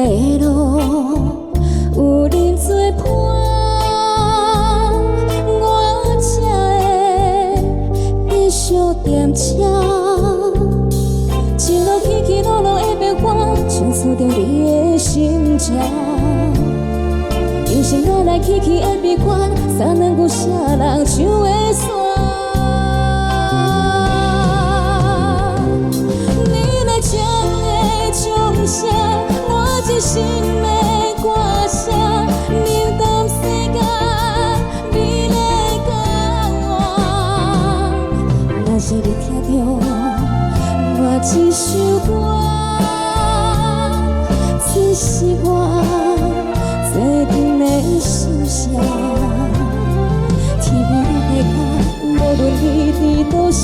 的路有恁作伴，我才会继续踮车。一路起起落落的变化，像触着你的心情。人生来来去去的悲欢，三两句啥人唱会煞？你来唱的唱声，我一心的歌声，冷淡世间，美丽甲我。若是你听着我这首歌，这是我最近的心声。天边的海，无论你伫倒城。